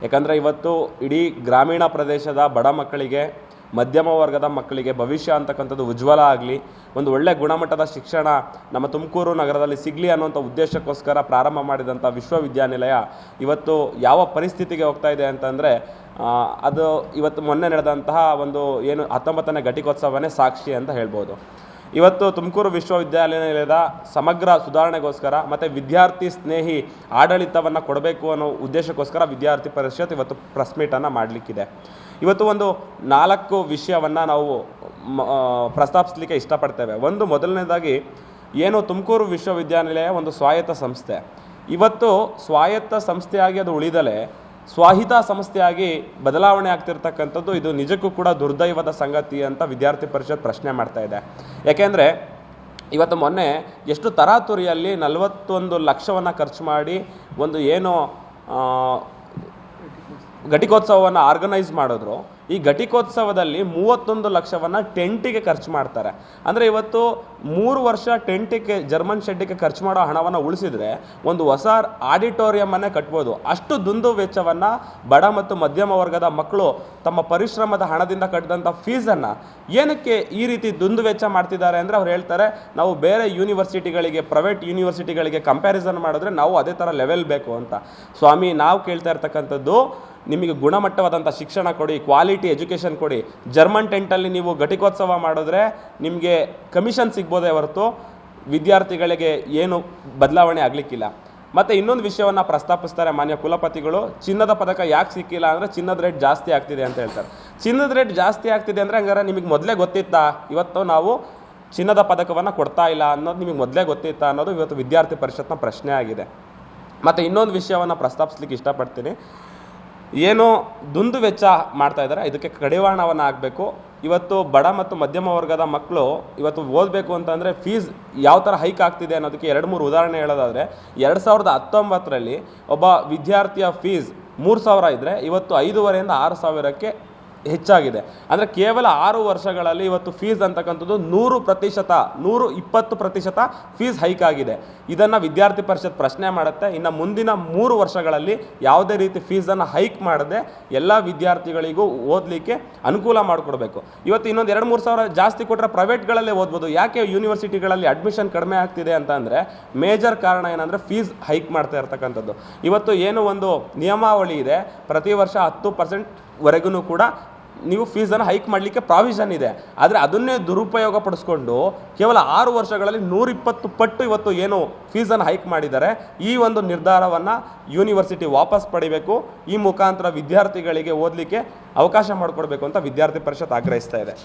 ಯಾಕಂದರೆ ಇವತ್ತು ಇಡೀ ಗ್ರಾಮೀಣ ಪ್ರದೇಶದ ಬಡ ಮಕ್ಕಳಿಗೆ, ಮಧ್ಯಮ ವರ್ಗದ ಮಕ್ಕಳಿಗೆ ಭವಿಷ್ಯ ಅಂತಕ್ಕಂಥದ್ದು ಉಜ್ವಲ ಆಗಲಿ, ಒಂದು ಒಳ್ಳೆ ಗುಣಮಟ್ಟದ ಶಿಕ್ಷಣ ನಮ್ಮ ತುಮಕೂರು ನಗರದಲ್ಲಿ ಸಿಗಲಿ ಅನ್ನೋಂಥ ಉದ್ದೇಶಕ್ಕೋಸ್ಕರ ಪ್ರಾರಂಭ ಮಾಡಿದಂಥ ವಿಶ್ವವಿದ್ಯಾನಿಲಯ ಇವತ್ತು ಯಾವ ಪರಿಸ್ಥಿತಿಗೆ ಹೋಗ್ತಾ ಇದೆ ಅಂತಂದರೆ ಅದು ಇವತ್ತು ಮೊನ್ನೆ ನಡೆದಂತಹ ಒಂದು ಏನು 19ನೇ ಘಟಿಕೋತ್ಸವನೇ ಸಾಕ್ಷಿ ಅಂತ ಹೇಳ್ಬೋದು. ಇವತ್ತು ತುಮಕೂರು ವಿಶ್ವವಿದ್ಯಾನಿಲಯದ ಸಮಗ್ರ ಸುಧಾರಣೆಗೋಸ್ಕರ ಮತ್ತು ವಿದ್ಯಾರ್ಥಿ ಸ್ನೇಹಿ ಆಡಳಿತವನ್ನು ಕೊಡಬೇಕು ಅನ್ನೋ ಉದ್ದೇಶಕ್ಕೋಸ್ಕರ ವಿದ್ಯಾರ್ಥಿ ಪರಿಷತ್ ಇವತ್ತು ಪ್ರೆಸ್ ಮೀಟನ್ನು ಮಾಡಲಿಕ್ಕಿದೆ. ಇವತ್ತು ಒಂದು 4 ವಿಷಯವನ್ನು ನಾವು ಪ್ರಸ್ತಾಪಿಸಲಿಕ್ಕೆ ಇಷ್ಟಪಡ್ತೇವೆ. ಒಂದು, ಮೊದಲನೇದಾಗಿ ಏನು ತುಮಕೂರು ವಿಶ್ವವಿದ್ಯಾನಿಲಯ ಒಂದು ಸ್ವಾಯತ್ತ ಸಂಸ್ಥೆ. ಇವತ್ತು ಸ್ವಾಯತ್ತ ಸಂಸ್ಥೆಯಾಗಿ ಅದು ಉಳಿದಲೇ ಸ್ವಾಹಿತ ಸಂಸ್ಥೆಯಾಗಿ ಬದಲಾವಣೆ ಆಗ್ತಿರ್ತಕ್ಕಂಥದ್ದು ಇದು ನಿಜಕ್ಕೂ ಕೂಡ ದುರ್ದೈವದ ಸಂಗತಿ ಅಂತ ವಿದ್ಯಾರ್ಥಿ ಪರಿಷತ್ ಪ್ರಶ್ನೆ ಮಾಡ್ತಾ ಇದೆ. ಯಾಕೆಂದರೆ ಇವತ್ತು ಮೊನ್ನೆ ಎಷ್ಟು ತರಾತುರಿಯಲ್ಲಿ 41 ಲಕ್ಷವನ್ನು ಖರ್ಚು ಮಾಡಿ ಒಂದು ಏನು ಘಟಿಕೋತ್ಸವವನ್ನು ಆರ್ಗನೈಸ್ ಮಾಡಿದ್ರು. ಈ ಘಟಿಕೋತ್ಸವದಲ್ಲಿ 31 ಲಕ್ಷವನ್ನು ಟೆಂಟಿಗೆ ಖರ್ಚು ಮಾಡ್ತಾರೆ. ಅಂದರೆ ಇವತ್ತು 3 ವರ್ಷ ಟೆಂಟಿಗೆ, ಜರ್ಮನ್ ಶೆಡ್ಡಿಗೆ ಖರ್ಚು ಮಾಡೋ ಹಣವನ್ನು ಉಳಿಸಿದರೆ ಒಂದು ಹೊಸ ಆಡಿಟೋರಿಯಮನ್ನೇ ಕಟ್ಬೋದು. ಅಷ್ಟು ದುಂದು ವೆಚ್ಚವನ್ನು ಬಡ ಮತ್ತು ಮಧ್ಯಮ ವರ್ಗದ ಮಕ್ಕಳು ತಮ್ಮ ಪರಿಶ್ರಮದ ಹಣದಿಂದ ಕಟ್ಟಿದಂಥ ಫೀಸನ್ನು ಏನಕ್ಕೆ ಈ ರೀತಿ ದುಂದು ವೆಚ್ಚ ಮಾಡ್ತಿದ್ದಾರೆ ಅಂದರೆ ಅವ್ರು ಹೇಳ್ತಾರೆ, ನಾವು ಬೇರೆ ಯೂನಿವರ್ಸಿಟಿಗಳಿಗೆ, ಪ್ರೈವೇಟ್ ಯೂನಿವರ್ಸಿಟಿಗಳಿಗೆ ಕಂಪ್ಯಾರಿಸನ್ ಮಾಡಿದ್ರೆ ನಾವು ಅದೇ ಥರ ಲೆವೆಲ್ ಬೇಕು ಅಂತ. ಸ್ವಾಮಿ, ನಾವು ಕೇಳ್ತಾ ಇರ್ತಕ್ಕಂಥದ್ದು ನಿಮಗೆ ಗುಣಮಟ್ಟವಾದಂಥ ಶಿಕ್ಷಣ ಕೊಡಿ, ಕ್ವಾಲಿಟಿ ಎಜುಕೇಷನ್ ಕೊಡಿ. ಜರ್ಮನ್ ಟೆಂಟಲ್ಲಿ ನೀವು ಘಟಿಕೋತ್ಸವ ಮಾಡಿದ್ರೆ ನಿಮಗೆ ಕಮಿಷನ್ ಸಿಗ್ಬೋದೇ ಹೊರತು ವಿದ್ಯಾರ್ಥಿಗಳಿಗೆ ಏನು ಬದಲಾವಣೆ ಆಗಲಿಕ್ಕಿಲ್ಲ. ಮತ್ತು ಇನ್ನೊಂದು ವಿಷಯವನ್ನು ಪ್ರಸ್ತಾಪಿಸ್ತಾರೆ ಮಾನ್ಯ ಕುಲಪತಿಗಳು. ಚಿನ್ನದ ಪದಕ ಯಾಕೆ ಸಿಕ್ಕಿಲ್ಲ ಅಂದರೆ ಚಿನ್ನದ ರೇಟ್ ಜಾಸ್ತಿ ಆಗ್ತಿದೆ ಅಂತ ಹೇಳ್ತಾರೆ. ಚಿನ್ನದ ರೇಟ್ ಜಾಸ್ತಿ ಆಗ್ತಿದೆ ಅಂದರೆ ಹಂಗಾರೆ ನಿಮಗೆ ಮೊದಲೇ ಗೊತ್ತಿತ್ತಾ ಇವತ್ತು ನಾವು ಚಿನ್ನದ ಪದಕವನ್ನು ಕೊಡ್ತಾ ಇಲ್ಲ ಅನ್ನೋದು ನಿಮಗೆ ಮೊದಲೇ ಗೊತ್ತಿತ್ತಾ ಅನ್ನೋದು ಇವತ್ತು ವಿದ್ಯಾರ್ಥಿ ಪರಿಷತ್ನ ಪ್ರಶ್ನೆ ಆಗಿದೆ. ಮತ್ತು ಇನ್ನೊಂದು ವಿಷಯವನ್ನು ಪ್ರಸ್ತಾಪಿಸ್ಲಿಕ್ಕೆ ಇಷ್ಟಪಡ್ತೀನಿ. ಏನು ದುಂದು ವೆಚ್ಚ ಮಾಡ್ತಾ ಇದ್ದಾರೆ, ಇದಕ್ಕೆ ಕಡಿವಾಣವನ್ನು ಆಗಬೇಕು. ಇವತ್ತು ಬಡ ಮತ್ತು ಮಧ್ಯಮ ವರ್ಗದ ಮಕ್ಕಳು ಇವತ್ತು ಓದಬೇಕು ಅಂತಂದರೆ ಫೀಸ್ ಯಾವ ಥರ ಹೈಕ್ ಆಗ್ತಿದೆ ಅನ್ನೋದಕ್ಕೆ 2-3 ಉದಾಹರಣೆ ಹೇಳೋದಾದರೆ, 2019ರಲ್ಲಿ ಒಬ್ಬ ವಿದ್ಯಾರ್ಥಿಯ ಫೀಸ್ 3,000 ಇದ್ದರೆ ಇವತ್ತು 5,500ರಿಂದ 6,000ಕ್ಕೆ ಹೆಚ್ಚಾಗಿದೆ. ಅಂದರೆ ಕೇವಲ 6 ವರ್ಷಗಳಲ್ಲಿ ಇವತ್ತು ಫೀಸ್ ಅಂತಕ್ಕಂಥದ್ದು 100%, 120% ಫೀಸ್ ಹೈಕ್ ಆಗಿದೆ. ಇದನ್ನು ವಿದ್ಯಾರ್ಥಿ ಪರಿಷತ್ ಪ್ರಶ್ನೆ ಮಾಡುತ್ತೆ. ಇನ್ನು ಮುಂದಿನ 3 ವರ್ಷಗಳಲ್ಲಿ ಯಾವುದೇ ರೀತಿ ಫೀಸನ್ನು ಹೈಕ್ ಮಾಡದೆ ಎಲ್ಲ ವಿದ್ಯಾರ್ಥಿಗಳಿಗೂ ಓದಲಿಕ್ಕೆ ಅನುಕೂಲ ಮಾಡಿಕೊಡ್ಬೇಕು. ಇವತ್ತು ಇನ್ನೊಂದು 2-3 ಸಾವಿರ ಜಾಸ್ತಿ ಕೊಟ್ಟರೆ ಪ್ರೈವೇಟ್ಗಳಲ್ಲೇ ಓದ್ಬೋದು. ಯಾಕೆ ಯೂನಿವರ್ಸಿಟಿಗಳಲ್ಲಿ ಅಡ್ಮಿಷನ್ ಕಡಿಮೆ ಆಗ್ತಿದೆ ಅಂತಂದರೆ ಮೇಜರ್ ಕಾರಣ ಏನಂದರೆ ಫೀಸ್ ಹೈಕ್ ಮಾಡ್ತಾ ಇರ್ತಕ್ಕಂಥದ್ದು. ಇವತ್ತು ಏನು ಒಂದು ನಿಯಮಾವಳಿ ಇದೆ, ಪ್ರತಿ ವರ್ಷ 10% ಕೂಡ ನೀವು ಫೀಸನ್ನು ಹೈಕ್ ಮಾಡಲಿಕ್ಕೆ ಪ್ರಾವಿಷನ್ ಇದೆ. ಆದರೆ ಅದನ್ನೇ ದುರುಪಯೋಗ ಪಡಿಸ್ಕೊಂಡು ಕೇವಲ 6 ವರ್ಷಗಳಲ್ಲಿ 120 ಪಟ್ಟು ಇವತ್ತು ಏನು ಫೀಸನ್ನು ಹೈಕ್ ಮಾಡಿದ್ದಾರೆ. ಈ ಒಂದು ನಿರ್ಧಾರವನ್ನು ಯೂನಿವರ್ಸಿಟಿ ವಾಪಸ್ ಪಡಿಬೇಕು. ಈ ಮುಖಾಂತರ ವಿದ್ಯಾರ್ಥಿಗಳಿಗೆ ಓದಲಿಕ್ಕೆ ಅವಕಾಶ ಮಾಡಿಕೊಡ್ಬೇಕು ಅಂತ ವಿದ್ಯಾರ್ಥಿ ಪರಿಷತ್ ಆಗ್ರಹಿಸ್ತಾ ಇದೆ.